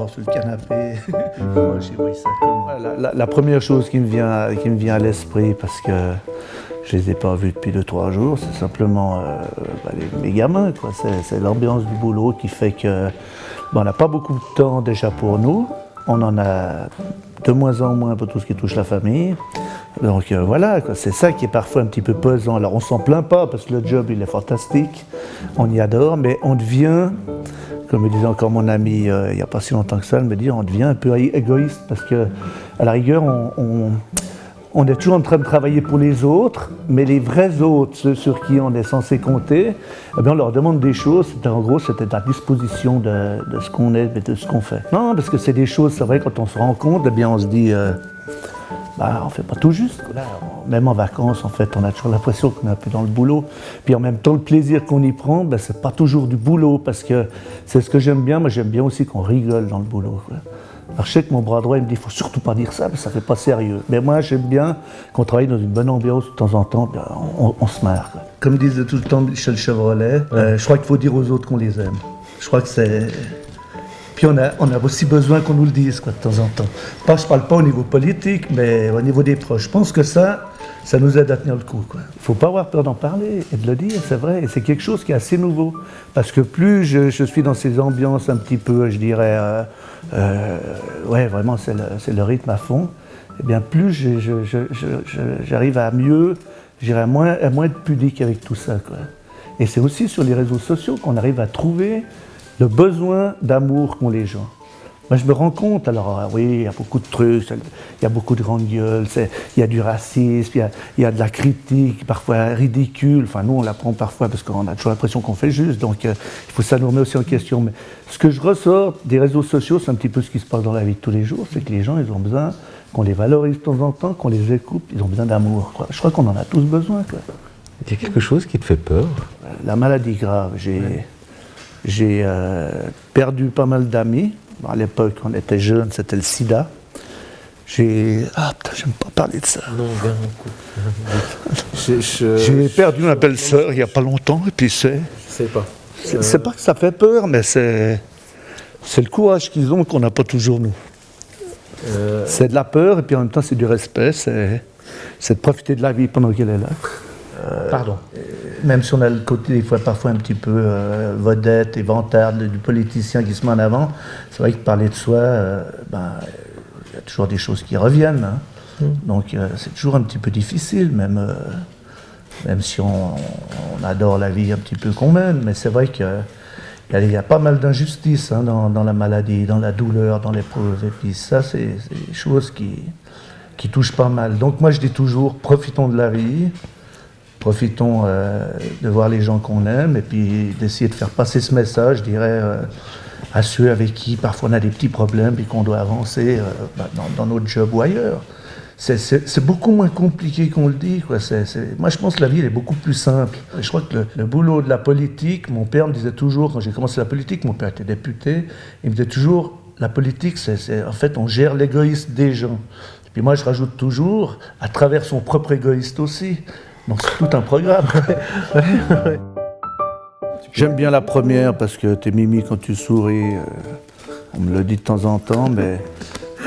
dehors, sur le canapé. Moi, j'ai vu ça comme... La première chose qui me vient à l'esprit, parce que je ne les ai pas vus depuis 2-3 jours, c'est simplement mes gamins, quoi. C'est l'ambiance du boulot qui fait que on n'a pas beaucoup de temps déjà pour nous. On en a de moins en moins pour tout ce qui touche la famille. Donc voilà, c'est ça qui est parfois un petit peu pesant. Alors on s'en plaint pas parce que le job il est fantastique, on y adore, mais on devient, comme me disait encore mon ami il n'y a pas si longtemps que ça, elle me dit on devient un peu égoïste parce que à la rigueur on est toujours en train de travailler pour les autres, mais les vrais autres, ceux sur qui on est censé compter, eh bien on leur demande des choses, en gros c'était à disposition de ce qu'on est et de ce qu'on fait. Non, parce que c'est des choses, c'est vrai, quand on se rend compte, eh bien on se dit, on ne fait pas tout juste. Là, même en vacances, en fait, on a toujours l'impression qu'on est un peu dans le boulot. Puis en même temps, le plaisir qu'on y prend, ce n'est pas toujours du boulot, parce que c'est ce que j'aime bien. Moi, j'aime bien aussi qu'on rigole dans le boulot, quoi. Alors je sais que mon bras droit il me dit il ne faut surtout pas dire ça, parce que ça ne fait pas sérieux. Mais moi j'aime bien qu'on travaille dans une bonne ambiance de temps en temps, on se marre, quoi. Comme disait tout le temps Michel Chevrolet, je crois qu'il faut dire aux autres qu'on les aime. Je crois que c'est... Puis on a aussi besoin qu'on nous le dise, quoi, de temps en temps. Je ne parle pas au niveau politique, mais au niveau des proches. Je pense que ça nous aide à tenir le coup, quoi. Il ne faut pas avoir peur d'en parler et de le dire, c'est vrai. Et c'est quelque chose qui est assez nouveau. Parce que plus je suis dans ces ambiances un petit peu, je dirais, vraiment c'est le rythme à fond, et bien plus j'arrive à mieux, à moins être pudique avec tout ça, quoi. Et c'est aussi sur les réseaux sociaux qu'on arrive à trouver le besoin d'amour qu'ont les gens. Moi, je me rends compte, alors oui, il y a beaucoup de trucs, il y a beaucoup de grandes gueules, il y a du racisme, il y a de la critique, parfois ridicule. Enfin, nous, on la prend parfois parce qu'on a toujours l'impression qu'on fait juste, donc il faut ça nous remet aussi en question. Mais ce que je ressors des réseaux sociaux, c'est un petit peu ce qui se passe dans la vie de tous les jours, c'est que les gens, ils ont besoin qu'on les valorise de temps en temps, qu'on les écoute, ils ont besoin d'amour, quoi. Je crois qu'on en a tous besoin, quoi. Il y a quelque chose qui te fait peur? La maladie grave. J'ai perdu pas mal d'amis. À l'époque, on était jeunes, c'était le sida. J'aime pas parler de ça. Non, bien. J'ai perdu ma belle-sœur il n'y a pas longtemps, et puis c'est... Je sais pas. C'est pas que ça fait peur, mais c'est le courage qu'ils ont qu'on n'a pas toujours, nous. C'est de la peur, et puis en même temps, c'est du respect, c'est de profiter de la vie pendant qu'elle est là. Pardon. Même si on a le côté, des fois, parfois un petit peu vedette et vantard du politicien qui se met en avant, c'est vrai que parler de soi, il y a toujours des choses qui reviennent, hein. Donc c'est toujours un petit peu difficile, même si on adore la vie un petit peu qu'on mène, mais c'est vrai qu'il y a pas mal d'injustices, hein, dans la maladie, dans la douleur, dans l'épreuve, et puis ça, c'est des choses qui touchent pas mal. Donc moi je dis toujours, profitons de la vie. Profitons de voir les gens qu'on aime et puis d'essayer de faire passer ce message, je dirais, à ceux avec qui parfois on a des petits problèmes et qu'on doit avancer dans notre job ou ailleurs. C'est beaucoup moins compliqué qu'on le dit, quoi. Moi je pense que la vie elle est beaucoup plus simple. Et je crois que le boulot de la politique, mon père me disait toujours, quand j'ai commencé la politique, mon père était député, il me disait toujours, la politique en fait on gère l'égoïsme des gens. Et puis moi je rajoute toujours, à travers son propre égoïste aussi. Donc c'est tout un programme. J'aime bien la première parce que t'es mimi quand tu souris, on me le dit de temps en temps, mais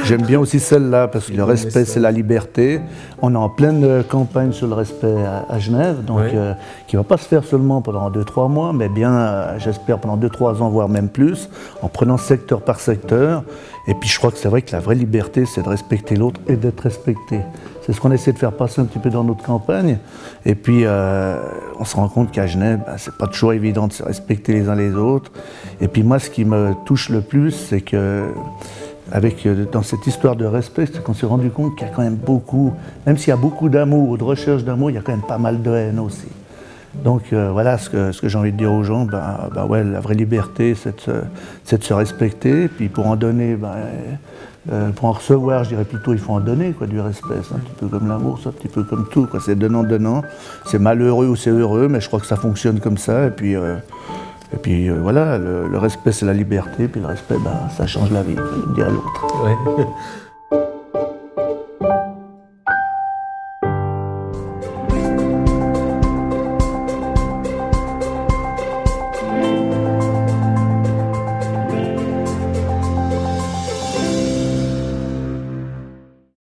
j'aime bien aussi celle-là parce que le respect c'est la liberté. On est en pleine campagne sur le respect à Genève, donc qui ne va pas se faire seulement pendant 2-3 mois, mais bien j'espère pendant 2-3 ans, voire même plus, en prenant secteur par secteur. Et puis je crois que c'est vrai que la vraie liberté c'est de respecter l'autre et d'être respecté. C'est ce qu'on essaie de faire passer un petit peu dans notre campagne. Et puis, on se rend compte qu'à Genève, c'est pas toujours évident de se respecter les uns les autres. Et puis moi, ce qui me touche le plus, c'est que, dans cette histoire de respect, c'est qu'on s'est rendu compte qu'il y a quand même beaucoup, même s'il y a beaucoup d'amour ou de recherche d'amour, il y a quand même pas mal de haine aussi. Donc voilà ce que j'ai envie de dire aux gens, la vraie liberté, c'est de se respecter. Et puis pour en donner, pour en recevoir, je dirais plutôt, il faut en donner, quoi, du respect. C'est un petit peu comme l'amour, c'est un petit peu comme tout, quoi. C'est donnant. C'est malheureux ou c'est heureux, mais je crois que ça fonctionne comme ça. Et puis voilà, le respect, c'est la liberté. Puis le respect, ça change la vie, comme dirait l'autre. Ouais.